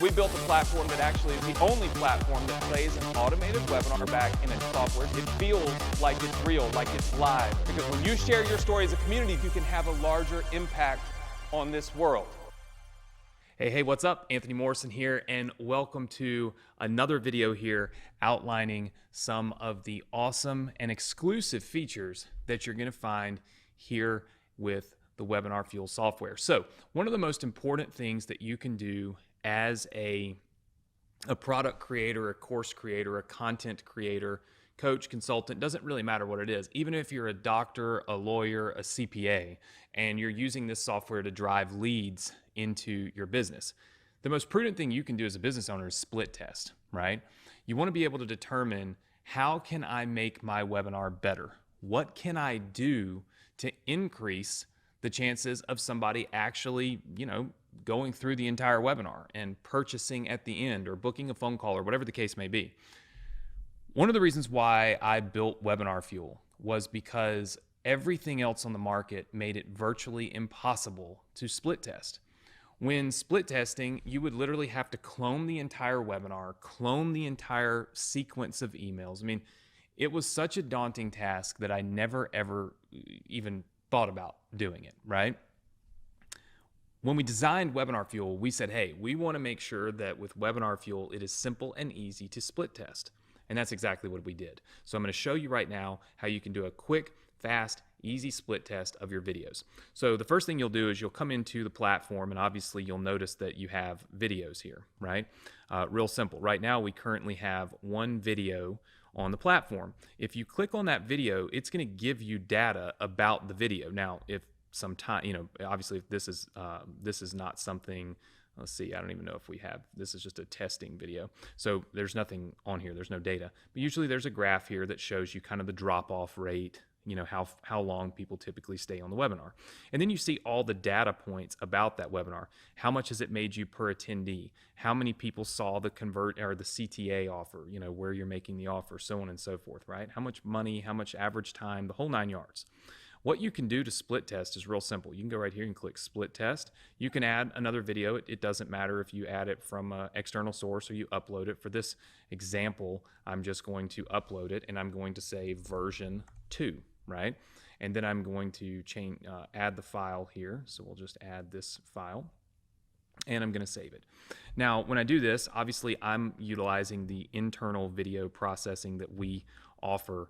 We built a platform that actually is the only platform that plays an automated webinar back in a software. It feels like it's real, like it's live. Because when you share your story as a community, you can have a larger impact on this world. Hey, what's up? Anthony Morrison here, and welcome to another video here outlining some of the awesome and exclusive features that you're going to find here with the WebinarFuel software. So, one of the most important things that you can do as a product creator, a course creator, a content creator, coach, consultant, doesn't really matter what it is. Even if you're a doctor, a lawyer, a CPA, and you're using this software to drive leads into your business, the most prudent thing you can do as a business owner is split test, right? You want to be able to determine, how can I make my webinar better? What can I do to increase the chances of somebody actually, going through the entire webinar and purchasing at the end, or booking a phone call, or whatever the case may be. One of the reasons why I built WebinarFuel was because everything else on the market made it virtually impossible to split test. When split testing, you would literally have to clone the entire webinar, clone the entire sequence of emails. I mean, it was such a daunting task that I never ever even thought about doing it, right? When we designed WebinarFuel, we said, hey, we want to make sure that with WebinarFuel, it is simple and easy to split test. And that's exactly what we did. So I'm going to show you right now how you can do a quick, fast, easy split test of your videos. So the first thing you'll do is you'll come into the platform, and obviously you'll notice that you have videos here, right? Real simple. Right now, we currently have one video on the platform. If you click on that video, it's going to give you data about the video. Now, if sometime, obviously if this is not something, let's see, I don't even know if we have, this is just a testing video. So there's nothing on here, there's no data. But usually there's a graph here that shows you kind of the drop-off rate, how long people typically stay on the webinar. And then you see all the data points about that webinar. How much has it made you per attendee? How many people saw the the CTA offer, where you're making the offer, so on and so forth, right? How much money, how much average time, the whole 9 yards. What you can do to split test is real simple. You can go right here and click split test. You can add another video. It doesn't matter if you add it from an external source or you upload it. For this example, I'm just going to upload it, and I'm going to say version 2, right? And then I'm going to add the file here. So we'll just add this file, and I'm going to save it. Now, when I do this, obviously I'm utilizing the internal video processing that we offer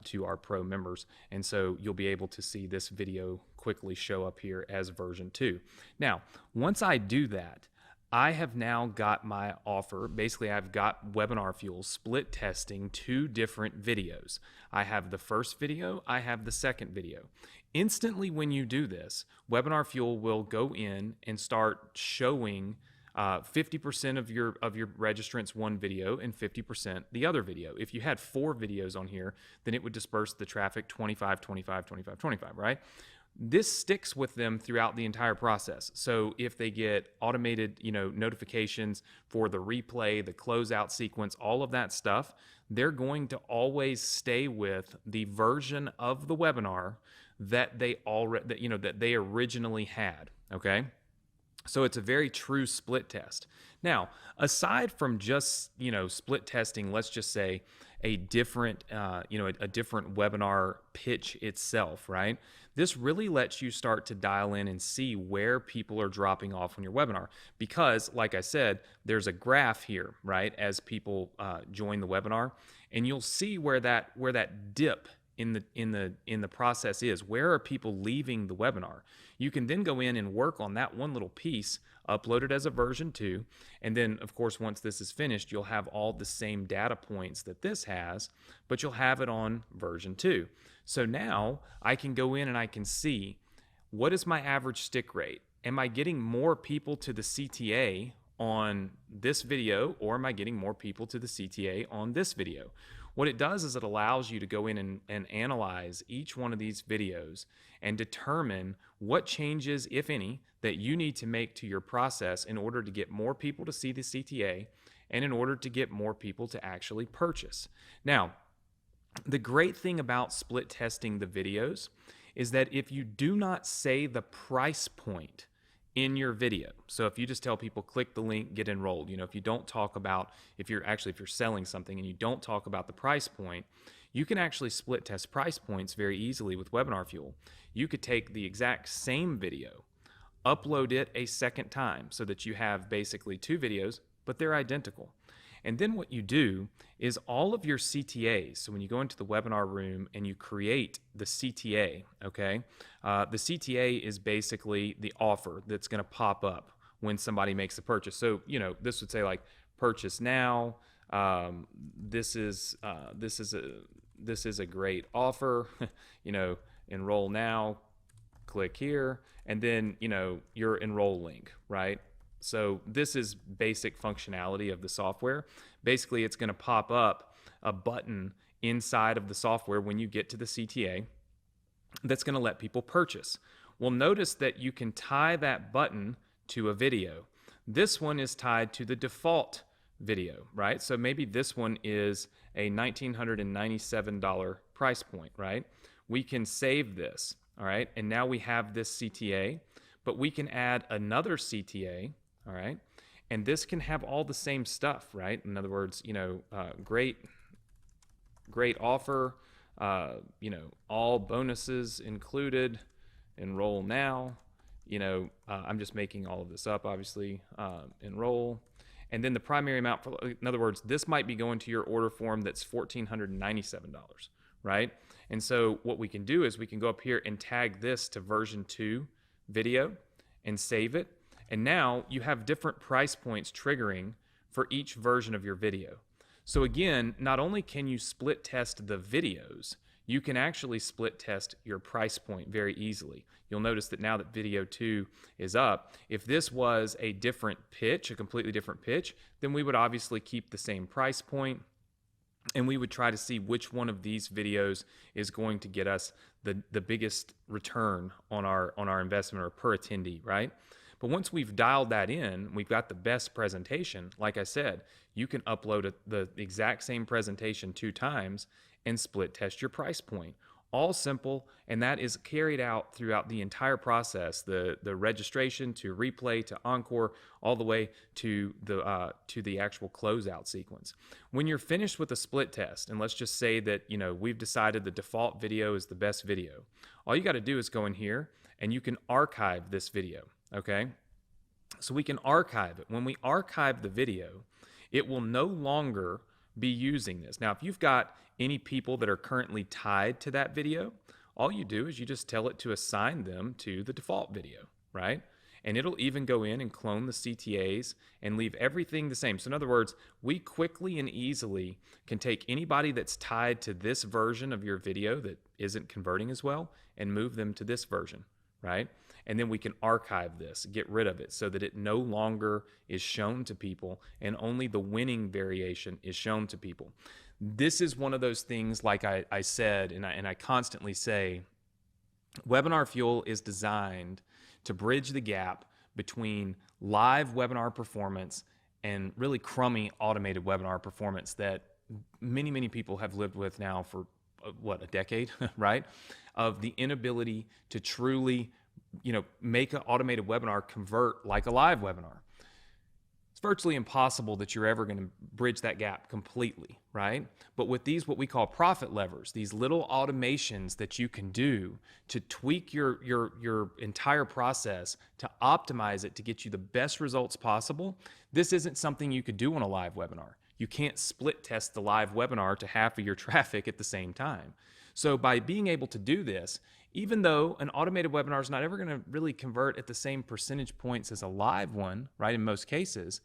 to our pro members, and so you'll be able to see this video quickly show up here as version 2. Now, once I do that, I have now got my offer. Basically, I've got WebinarFuel split testing 2 different videos. I have the first video, I have the second video. Instantly when you do this, WebinarFuel will go in and start showing 50% of your registrants one video and 50% the other video. If you had 4 videos on here, then it would disperse the traffic 25, 25, 25, 25, right? This sticks with them throughout the entire process. So if they get automated, notifications for the replay, the closeout sequence, all of that stuff, they're going to always stay with the version of the webinar that they originally had, okay? So it's a very true split test. Now, aside from just, split testing, let's just say a different, a different webinar pitch itself, right? This really lets you start to dial in and see where people are dropping off on your webinar. Because, like I said, there's a graph here, right, as people join the webinar, and you'll see where that dip in the process is. Where are people leaving the webinar? You can then go in and work on that one little piece, upload it as a version 2, and then of course once this is finished, you'll have all the same data points that this has, but you'll have it on version 2. So now I can go in and I can see, what is my average stick rate? Am I getting more people to the CTA on this video, or am I getting more people to the CTA on this video? What it does is it allows you to go in and analyze each one of these videos and determine what changes, if any, that you need to make to your process in order to get more people to see the CTA and in order to get more people to actually purchase. Now, the great thing about split testing the videos is that if you do not say the price point in your video. So if you just tell people click the link, get enrolled, if you don't talk about, if you're selling something and you don't talk about the price point, you can actually split test price points very easily with WebinarFuel. You could take the exact same video, upload it a second time so that you have basically two videos, but they're identical. And then what you do is all of your CTAs, so when you go into the webinar room and you create the CTA, okay, the CTA is basically the offer that's going to pop up when somebody makes a purchase. So, this would say like purchase now, this is a great offer, enroll now, click here, and then, your enroll link, right? So this is basic functionality of the software. Basically, it's going to pop up a button inside of the software when you get to the CTA that's going to let people purchase. Well, notice that you can tie that button to a video. This one is tied to the default video, right? So maybe this one is a $1,997 price point, right? We can save this, all right? And now we have this CTA, but we can add another CTA, all right? And this can have all the same stuff, right? In other words, great offer, all bonuses included, enroll now, I'm just making all of this up, obviously, enroll. And then the primary amount, in other words, this might be going to your order form that's $1,497, right? And so what we can do is we can go up here and tag this to version 2 video and save it. And now you have different price points triggering for each version of your video. So again, not only can you split test the videos, you can actually split test your price point very easily. You'll notice that now that video 2 is up, if this was a different pitch, a completely different pitch, then we would obviously keep the same price point, and we would try to see which one of these videos is going to get us the biggest return on our investment or per attendee, right? But once we've dialed that in, we've got the best presentation. Like I said, you can upload the exact same presentation 2 times and split test your price point. All simple, and that is carried out throughout the entire process, the registration to replay to encore, all the way to the actual closeout sequence. When you're finished with a split test, and let's just say that we've decided the default video is the best video, all you got to do is go in here and you can archive this video. Okay, so we can archive it. When we archive the video, it will no longer be using this. Now, if you've got any people that are currently tied to that video, all you do is you just tell it to assign them to the default video, right? And it'll even go in and clone the CTAs and leave everything the same. So in other words, we quickly and easily can take anybody that's tied to this version of your video that isn't converting as well and move them to this version, right? And then we can archive this, get rid of it so that it no longer is shown to people and only the winning variation is shown to people. This is one of those things, like I said, and I constantly say, WebinarFuel is designed to bridge the gap between live webinar performance and really crummy automated webinar performance that many, many people have lived with now for, a decade, right? Of the inability to truly make an automated webinar convert like a live webinar. It's virtually impossible that you're ever going to bridge that gap completely, right? But with these, what we call profit levers, these little automations that you can do to tweak your entire process, to optimize it to get you the best results possible, this isn't something you could do on a live webinar. You can't split test the live webinar to half of your traffic at the same time. So by being able to do this, even though an automated webinar is not ever going to really convert at the same percentage points as a live one, right, in most cases,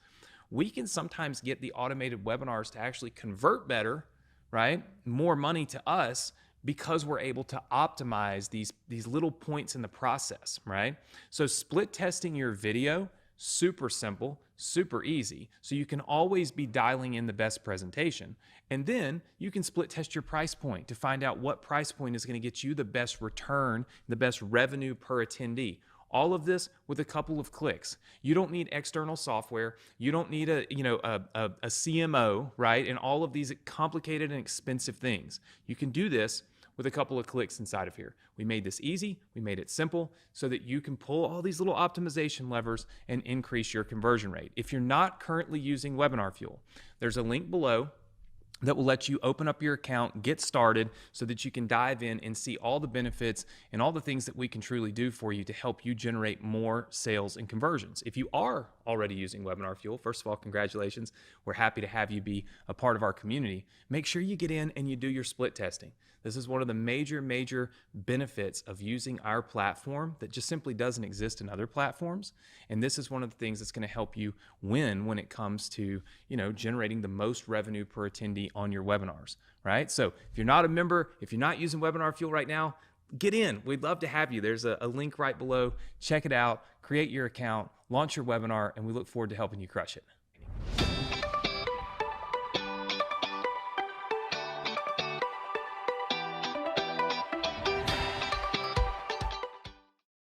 we can sometimes get the automated webinars to actually convert better, right, more money to us because we're able to optimize these little points in the process, right? So split testing your video, super simple, super easy. So you can always be dialing in the best presentation. And then you can split test your price point to find out what price point is going to get you the best return, the best revenue per attendee. All of this with a couple of clicks. You don't need external software. You don't need a CMO, right? And all of these complicated and expensive things. You can do this with a couple of clicks inside of here. We made this easy, we made it simple so that you can pull all these little optimization levers and increase your conversion rate. If you're not currently using WebinarFuel, there's a link below that will let you open up your account, get started so that you can dive in and see all the benefits and all the things that we can truly do for you to help you generate more sales and conversions. If you are already using WebinarFuel, first of all, congratulations. We're happy to have you be a part of our community. Make sure you get in and you do your split testing. This is one of the major benefits of using our platform that just simply doesn't exist in other platforms. And this is one of the things that's going to help you win when it comes to, generating the most revenue per attendee on your webinars, right? So if you're not a member, if you're not using WebinarFuel right now, get in. We'd love to have you. There's a link right below. Check it out, create your account, launch your webinar, and we look forward to helping you crush it.